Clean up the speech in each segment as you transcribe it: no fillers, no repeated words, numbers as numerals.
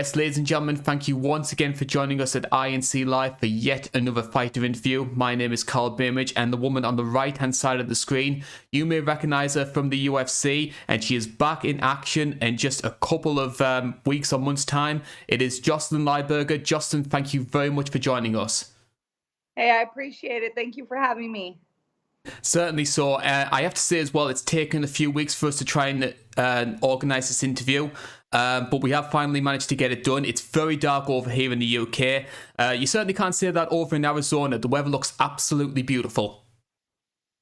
Yes, ladies and gentlemen, thank you once again for joining us at INC Live for yet another fighter interview. My name is Karl, and the woman on the right-hand side of the screen, you may recognize her from the UFC, and she is back in action in just a couple of weeks or months' time. It is Jocelyn Lybarger. Jocelyn, thank you very much for joining us. Hey, I appreciate it. Thank you for having me. Certainly so. I have to say as well, it's taken a few weeks for us to try and organise this interview, but we have finally managed to get it done. It's very dark over here in the UK. You certainly can't say that over in Arizona. The weather looks absolutely beautiful.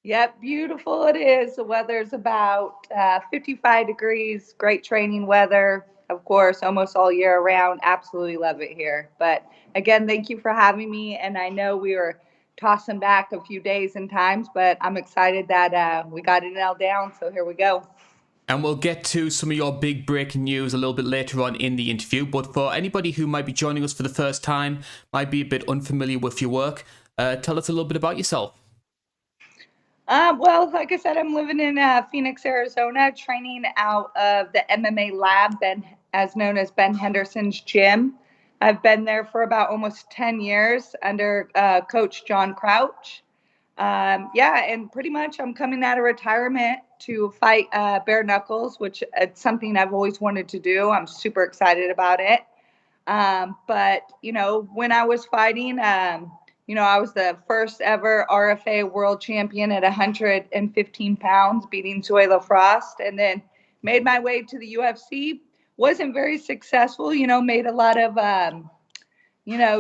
Yep, beautiful it is. The weather's about 55 degrees, great training weather, of course, almost all year around. Absolutely love it here. But again, thank you for having me. And I know we were tossing back a few days and times, but I'm excited that we got it nailed down. So here we go. And we'll get to some of your big breaking news a little bit later on in the interview. But for anybody who might be joining us for the first time, might be a bit unfamiliar with your work, tell us a little bit about yourself. Well, like I said, I'm living in Phoenix, Arizona, training out of the MMA lab, as known as Ben Henderson's gym. I've been there for about almost 10 years under Coach John Crouch. Yeah, and pretty much I'm coming out of retirement to fight bare knuckles, which is something I've always wanted to do. I'm super excited about it. But, when I was fighting, I was the first ever RFA world champion at 115 pounds, beating Zoila Frost, and then made my way to the UFC. Wasn't very successful, made a lot of,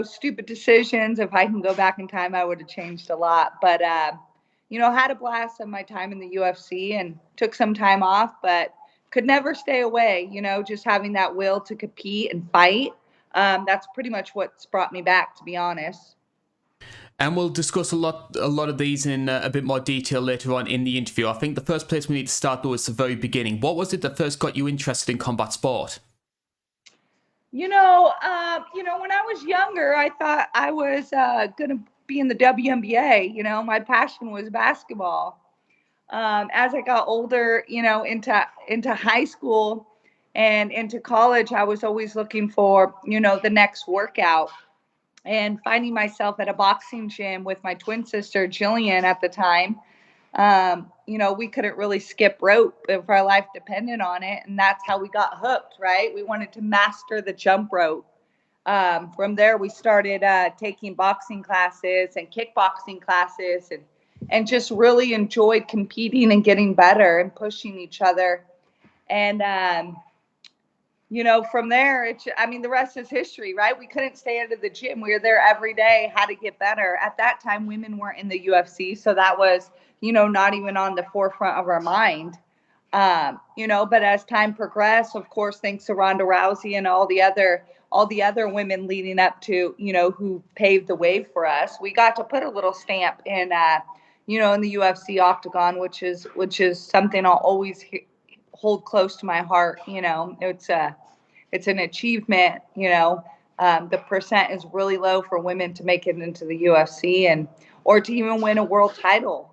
stupid decisions. If I can go back in time, I would have changed a lot. But, had a blast of my time in the UFC and took some time off, but could never stay away, just having that will to compete and fight. That's pretty much what's brought me back, to be honest. And we'll discuss a lot of these in a bit more detail later on in the interview. I think the first place we need to start, though, is the very beginning. What was it that first got you interested in combat sport? When I was younger, I thought I was going to be in the WNBA. My passion was basketball. As I got older, into high school and into college, I was always looking for, the next workout. And finding myself at a boxing gym with my twin sister, Jillian, at the time, we couldn't really skip rope if our life depended on it. And that's how we got hooked, right? We wanted to master the jump rope. From there, we started taking boxing classes and kickboxing classes and just really enjoyed competing and getting better and pushing each other. And, from there, the rest is history, right? We couldn't stay out of the gym. We were there every day, how to get better. At that time, women weren't in the UFC, so that was, not even on the forefront of our mind. But as time progressed, of course, thanks to Ronda Rousey and all the other women leading up to, who paved the way for us, we got to put a little stamp in, in the UFC octagon, which is something I'll always hold close to my heart. It's an achievement. The percent is really low for women to make it into the UFC or to even win a world title.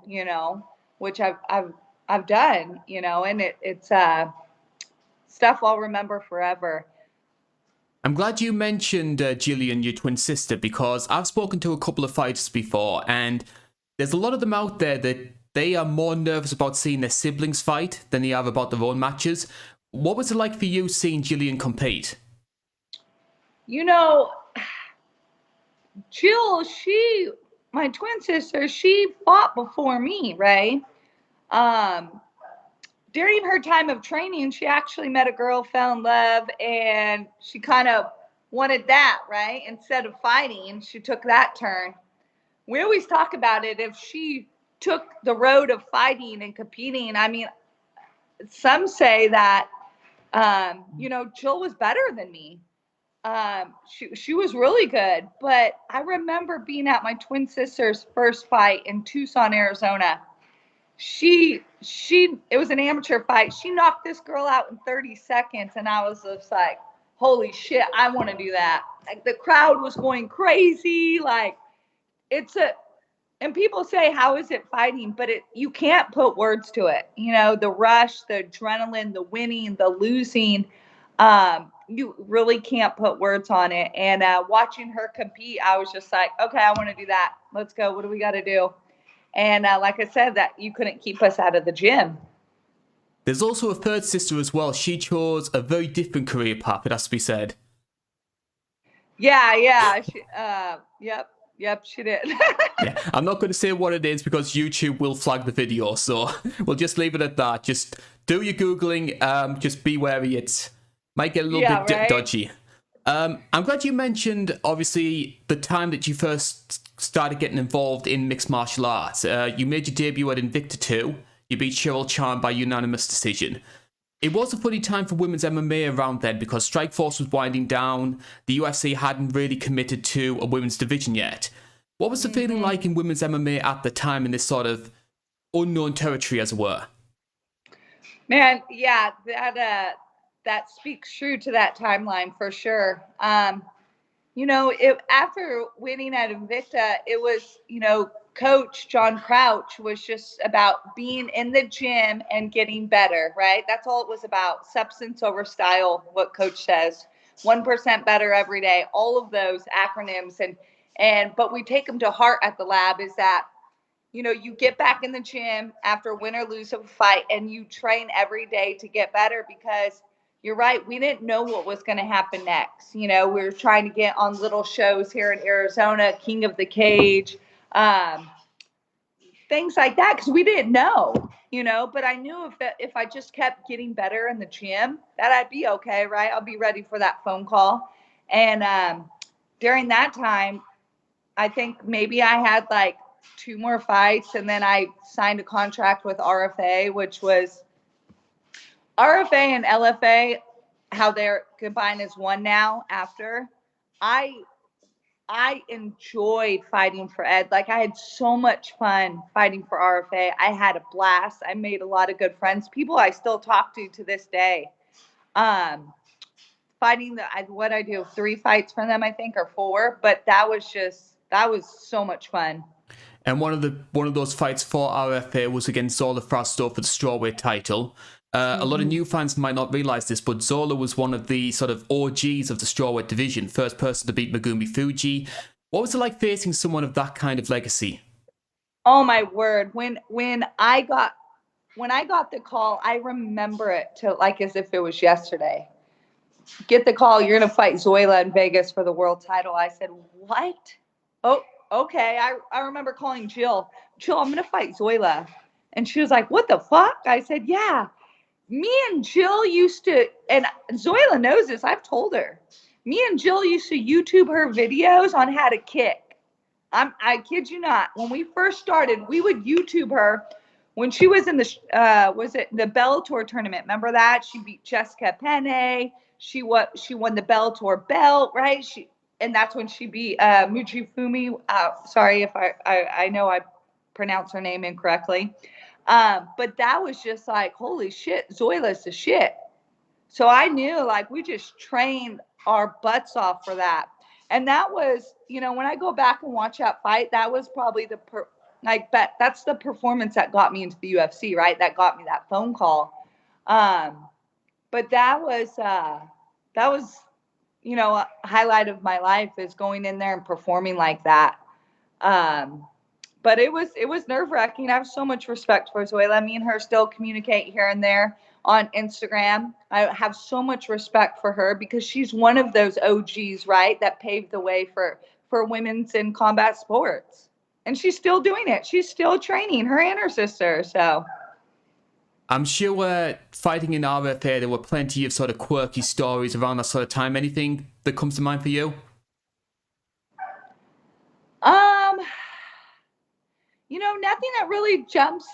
Which I've done. And it's stuff I'll remember forever. I'm glad you mentioned Jillian, your twin sister, because I've spoken to a couple of fighters before, and there's a lot of them out there that they are more nervous about seeing their siblings fight than they are about their own matches. What was it like for you seeing Jillian compete? Jill, my twin sister, she fought before me, right? During her time of training, she actually met a girl, fell in love, and she kind of wanted that, right? Instead of fighting, she took that turn. We always talk about it. If she took the road of fighting and competing, some say that, Jill was better than me. She was really good, but I remember being at my twin sister's first fight in Tucson, Arizona. It was an amateur fight. She knocked this girl out in 30 seconds, and I was just like, holy shit, I want to do that. Like, the crowd was going crazy. Like, and people say, how is it fighting? But you can't put words to it. The rush, the adrenaline, the winning, the losing. You really can't put words on it. And watching her compete, I was just like, okay, I want to do that. Let's go. What do we got to do? And like I said, that you couldn't keep us out of the gym. There's also a third sister as well. She chose a very different career path, it has to be said. Yeah. Yep, she did. Yeah, I'm not going to say what it is because YouTube will flag the video, so we'll just leave it at that. Just do your Googling, just be wary, it might get a little bit dodgy. I'm glad you mentioned, obviously, the time that you first started getting involved in mixed martial arts. You made your debut at Invicta 2. You beat Cheryl Chan by unanimous decision. It was a funny time for women's MMA around then because Strikeforce was winding down. The UFC hadn't really committed to a women's division yet. What was the feeling like in women's MMA at the time in this sort of unknown territory, as it were? Man, yeah, that speaks true to that timeline for sure. After winning at Invicta, it was, Coach John Crouch was just about being in the gym and getting better, right? That's all it was about. Substance over style, what Coach says. 1% better every day. All of those acronyms but we take them to heart at the lab is that, you get back in the gym after win or lose a fight and you train every day to get better because you're right. We didn't know what was going to happen next. We were trying to get on little shows here in Arizona, King of the Cage, things like that, because we didn't know, but I knew if I just kept getting better in the gym, that I'd be okay, right? I'll be ready for that phone call. And during that time, I think maybe I had like 2 more fights, and then I signed a contract with RFA, which was RFA and LFA, how they're combined as one now after. I enjoyed fighting for Ed. Like, I had so much fun fighting for RFA. I had a blast. I made a lot of good friends, people I still talk to this day. Fighting what I do, 3 fights for them, I think, or 4, but that was so much fun. And one of those fights for RFA was against Zola Frasto for the strawweight title. A lot of new fans might not realize this, but Zola was one of the sort of OGs of the strawweight division, first person to beat Megumi Fuji. What was it like facing someone of that kind of legacy? Oh my word! When I got the call, I remember it like as if it was yesterday. Get the call, you're gonna fight Zoila in Vegas for the world title. I said, what? Oh, okay. I remember calling Jill, I'm gonna fight Zoila. And she was like, what the fuck? I said, yeah. Me and Jill used to, and Zoila knows this, I've told her. Me and Jill used to YouTube her videos on how to kick. I kid you not. When we first started, we would YouTube her when she was in the Bellator tournament. Remember that? She beat Jessica Penne. She won the Bellator belt, right? And that's when she beat Mujifumi. Sorry if I know I pronounced her name incorrectly. But that was just like, holy shit, Zoila's the shit. So I knew, like, we just trained our butts off for that. And that was, when I go back and watch that fight, that was probably that's the performance that got me into the UFC, right? That got me that phone call. But that was a highlight of my life, is going in there and performing like that. But it was nerve-wracking. I have so much respect for Zoila. Me and her still communicate here and there on Instagram. I have so much respect for her because she's one of those OGs, right, that paved the way for women's in combat sports. And she's still doing it. She's still training, her and her sister. So I'm sure fighting in RFA, there were plenty of sort of quirky stories around that sort of time. Anything that comes to mind for you? Nothing that really jumps.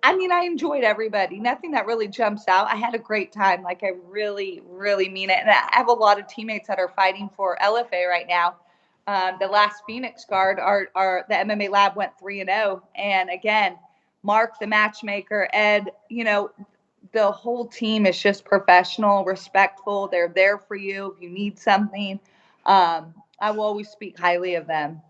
I enjoyed everybody. Nothing that really jumps out. I had a great time. Like, I really, really mean it. And I have a lot of teammates that are fighting for LFA right now. The last Phoenix guard, the MMA lab went 3-0. And again, Mark, the matchmaker, Ed, the whole team is just professional, respectful. They're there for you if you need something. I will always speak highly of them.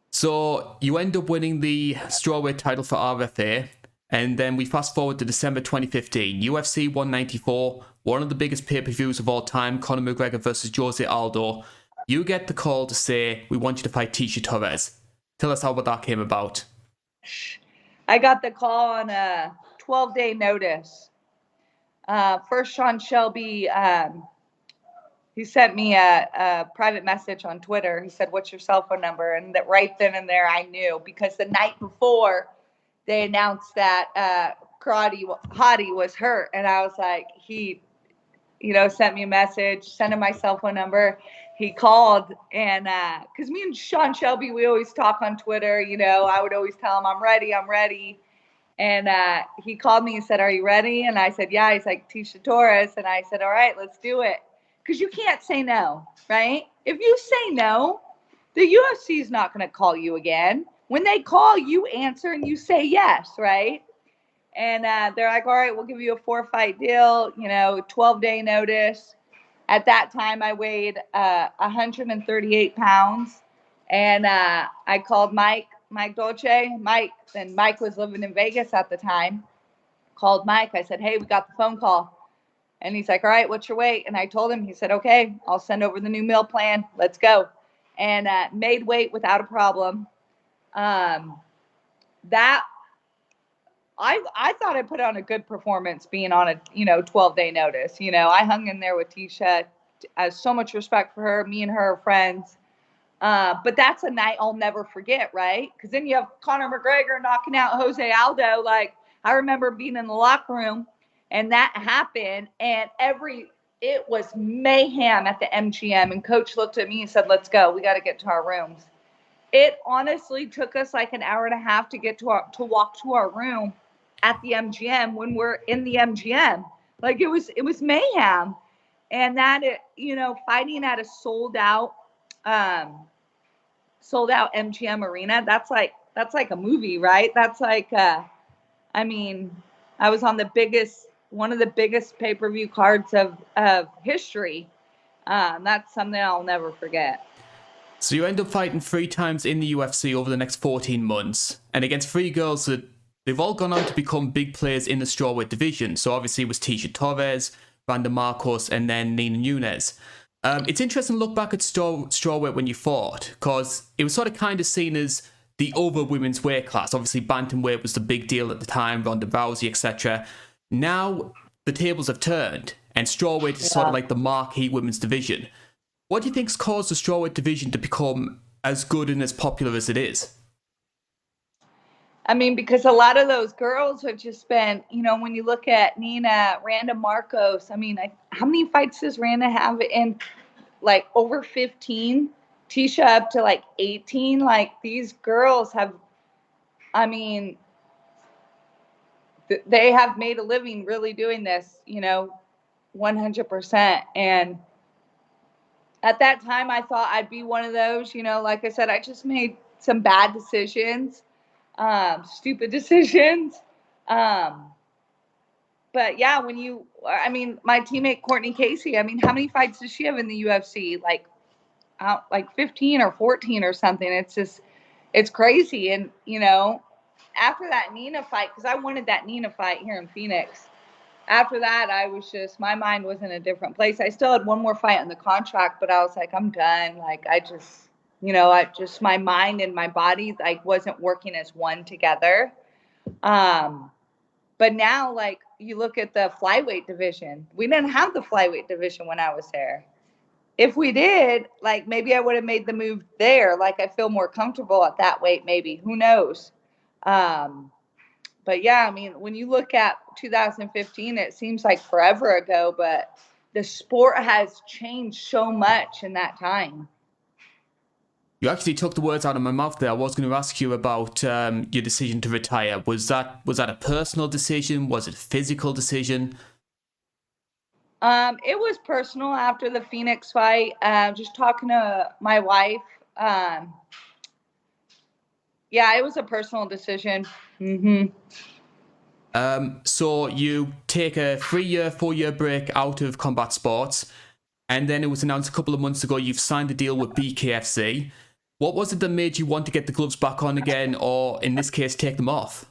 So you end up winning the strawweight title for RFA, and then we fast forward to December 2015, UFC 194, one of the biggest pay-per-views of all time, Conor McGregor versus Jose Aldo. You get the call to say, we want you to fight Tecia Torres. Tell us how that came about. I got the call on a 12-day notice. First, Sean Shelby, he sent me a private message on Twitter. He said, what's your cell phone number? And that right then and there I knew, because the night before they announced that Hottie was hurt. And I was like, he, sent me a message, sent him my cell phone number. He called, and because me and Sean Shelby, we always talk on Twitter. I would always tell him, I'm ready. And he called me and said, are you ready? And I said, yeah. He's like, Tecia Torres. And I said, all right, let's do it. Because you can't say no, right? If you say no, the UFC is not going to call you again. When they call, you answer and you say yes, right? And they're like, all right, we'll give you a 4-fight deal, 12-day notice. At that time, I weighed 138 pounds. And I called Mike Dolce. Mike was living in Vegas at the time. Called Mike. I said, hey, we got the phone call. And he's like, all right, what's your weight? And I told him, he said, okay, I'll send over the new meal plan. Let's go. And made weight without a problem. I thought I put on a good performance being on a, 12-day notice. I hung in there with Tecia. I have so much respect for her. Me and her are friends. But that's a night I'll never forget, right? Because then you have Conor McGregor knocking out Jose Aldo. Like, I remember being in the locker room, and that happened, and it was mayhem at the MGM. And Coach looked at me and said, let's go. We got to get to our rooms. It honestly took us like an hour and a half to walk to our room at the MGM when we're in the MGM. Like, it was mayhem. And that, fighting at a sold out MGM arena, that's like a movie, right? That's like, I was on one of the biggest pay-per-view cards of history. That's something I'll never forget. So you end up fighting 3 times in the UFC over the next 14 months, and against 3 girls that they've all gone on to become big players in the strawweight division. So obviously it was Tecia Torres, Randa Marcos, and then Nina Nunes. It's interesting to look back at strawweight when you fought, because it was sort of kind of seen as the other women's weight class. Obviously bantamweight was the big deal at the time, Ronda Rousey, etc. Now the tables have turned, and strawweight is sort of like the marquee women's division. What do you think's caused the strawweight division to become as good and as popular as it is? Because a lot of those girls have just been, when you look at Nina, Randa Marcos, how many fights does Randa have in, like, over 15? Tecia up to, like, 18? Like, these girls have, they have made a living really doing this, 100%. And at that time, I thought I'd be one of those, like I said, I just made some bad decisions. Stupid decisions. But yeah, my teammate Courtney Casey, how many fights does she have in the UFC? Like 15 or 14 or something. It's crazy. And, after that Nina fight, because I wanted that Nina fight here in Phoenix. After that, my mind was in a different place. I still had one more fight on the contract, but I was like, I'm done. Like, my mind and my body, like, wasn't working as one together. But now, like, you look at the flyweight division. We didn't have the flyweight division when I was there. If we did, like, maybe I would have made the move there. Like, I feel more comfortable at that weight, maybe. Who knows? But yeah, when you look at 2015, it seems like forever ago, but the sport has changed so much in that time. You actually took the words out of my mouth there. I was going to ask you about your decision to retire. Was that a personal decision? Was it a physical decision? It was personal after the Phoenix fight. Just talking to my wife. Yeah, it was a personal decision. Mm-hmm. So you take a 3-year, 4-year break out of combat sports, and then it was announced a couple of months ago you've signed a deal with Bkfc. What was it that made you want to get the gloves back on again, or in this case, take them off?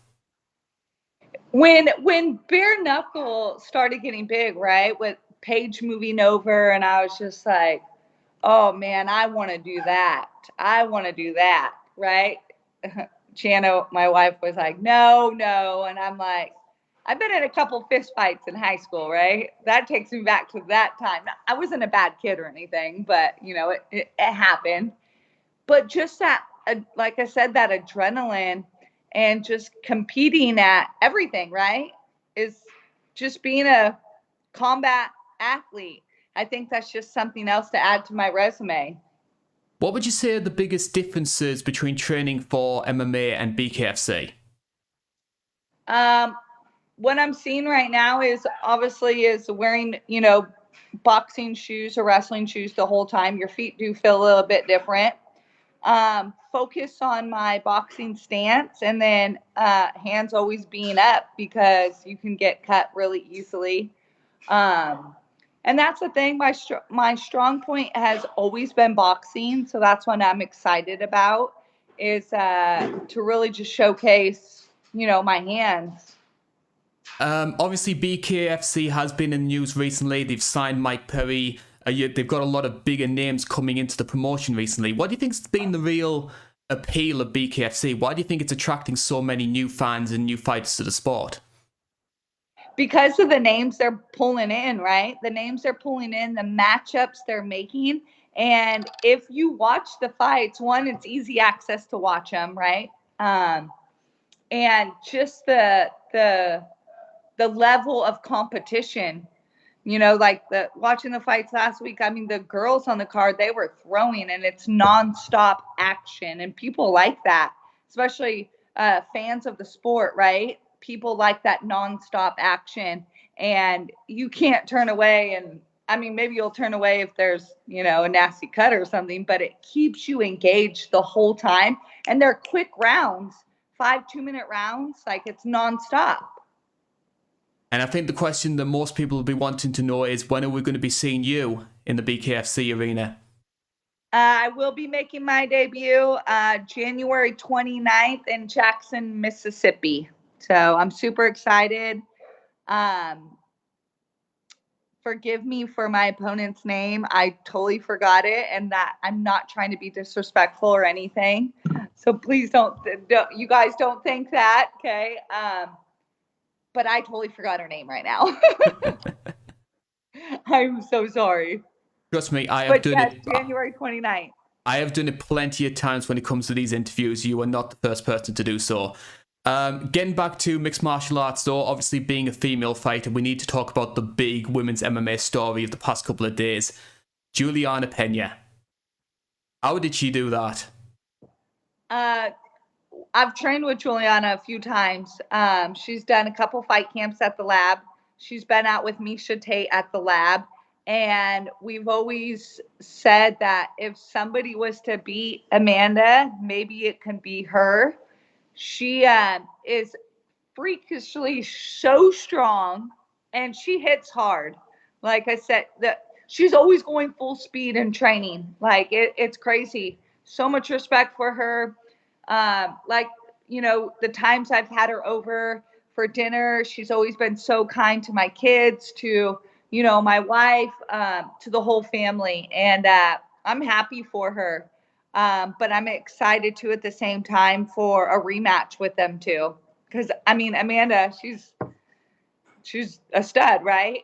When bare knuckle started getting big, right, with Paige moving over, and I was just like, oh man, I want to do that. I want to do that, right? Chano, my wife, was like, no, no. And I'm like, I've been in a couple fist fights in high school, right? That takes me back to that time. I wasn't a bad kid or anything, but, it happened. But just that, like I said, that adrenaline and just competing at everything, right? Is just being a combat athlete. I think that's just something else to add to my resume. What would you say are the biggest differences between training for MMA and BKFC? What I'm seeing right now is wearing, boxing shoes or wrestling shoes the whole time. Your feet do feel a little bit different. Focus on my boxing stance, and then hands always being up because you can get cut really easily. And that's the thing. My strong point has always been boxing, so that's what I'm excited about, is to really just showcase, my hands. Obviously, BKFC has been in the news recently. They've signed Mike Perry. They've got a lot of bigger names coming into the promotion recently. What do you think's been the real appeal of BKFC? Why do you think it's attracting so many new fans and new fighters to the sport? Because of the names they're pulling in, right? The names they're pulling in, the matchups they're making. And if you watch the fights, one, it's easy access to watch them, right? And just the level of competition, like watching the fights last week. I mean, the girls on the card, they were throwing, and it's nonstop action, and people like that, especially fans of the sport, right? People like that nonstop action, and you can't turn away. And I mean, maybe you'll turn away if there's, a nasty cut or something, but it keeps you engaged the whole time. And they're quick rounds, 5 2-minute rounds, like it's nonstop. And I think the question that most people will be wanting to know is, when are we going to be seeing you in the BKFC arena? I will be making my debut January 29th in Jackson, Mississippi. So I'm super excited. Forgive me for my opponent's name. I totally forgot it, and that I'm not trying to be disrespectful or anything. So please don't you guys don't think that, okay? But I totally forgot her name right now. I'm so sorry. Trust me, I have done it. January 29th. I have done it plenty of times when it comes to these interviews. You are not the first person to do so. Getting back to mixed martial arts, though, obviously being a female fighter, we need to talk about the big women's MMA story of the past couple of days. Juliana Pena. How did she do that? I've trained with Juliana a few times. She's done a couple fight camps at the lab. She's been out with Misha Tate at the lab. And we've always said that if somebody was to beat Amanda, maybe it can be her. She is freakishly so strong, and she hits hard. Like I said, she's always going full speed in training. Like it's crazy. So much respect for her. The times I've had her over for dinner, she's always been so kind to my kids, to, my wife, to the whole family. And I'm happy for her. But I'm excited too at the same time for a rematch with them too. Because I mean, Amanda, she's a stud, right?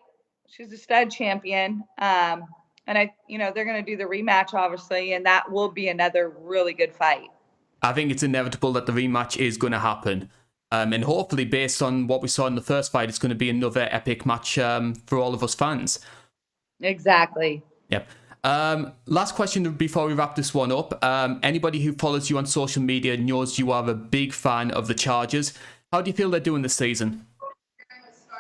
She's a stud champion. And they're going to do the rematch, obviously, and that will be another really good fight. I think it's inevitable that the rematch is going to happen. And hopefully, based on what we saw in the first fight, it's going to be another epic match for all of us fans. Exactly. Yep. Last question before we wrap this one up. Anybody who follows you on social media knows you are a big fan of the Chargers. How do you feel they're doing this season?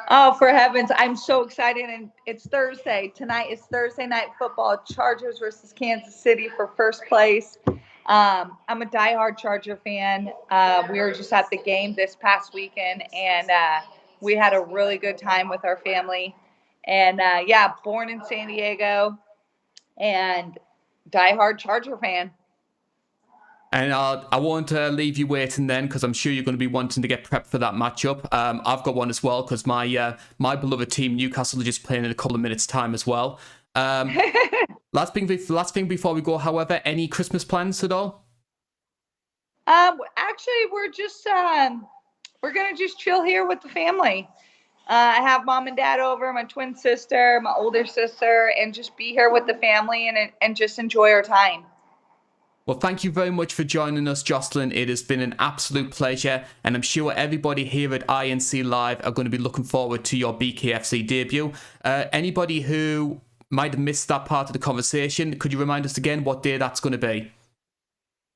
Oh, for heavens, I'm so excited. And it's Thursday. Tonight is Thursday night football. Chargers versus Kansas City for first place. I'm a diehard Charger fan. We were just at the game this past weekend, and we had a really good time with our family. And born in San Diego, and diehard Charger fan. And I won't leave you waiting then, because I'm sure you're going to be wanting to get prepped for that matchup. I've got one as well, because my beloved team Newcastle are just playing in a couple of minutes' time as well. Last thing before we go, however, any Christmas plans at all? Actually, we're gonna just chill here with the family. I have mom and dad over, my twin sister, my older sister, and just be here with the family and just enjoy our time. Well, thank you very much for joining us, Jocelyn. It has been an absolute pleasure, and I'm sure everybody here at INC Live are going to be looking forward to your Bkfc debut. Anybody who might have missed that part of the conversation, could you remind us again what day that's going to be?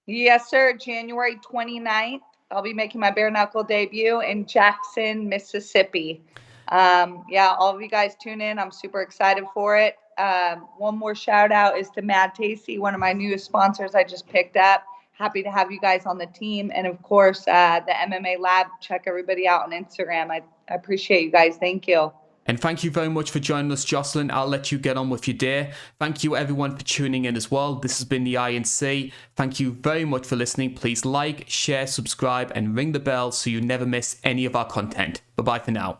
Yes, sir. January 29th. I'll be making my bare knuckle debut in Jackson, Mississippi. All of you guys tune in. I'm super excited for it. One more shout out is to Mad Tasty, one of my newest sponsors I just picked up. Happy to have you guys on the team. And of course, the MMA Lab, check everybody out on Instagram. I appreciate you guys. Thank you. And thank you very much for joining us, Jocelyn. I'll let you get on with your day. Thank you everyone for tuning in as well. This has been the INC. Thank you very much for listening. Please like, share, subscribe, and ring the bell so you never miss any of our content. Bye-bye for now.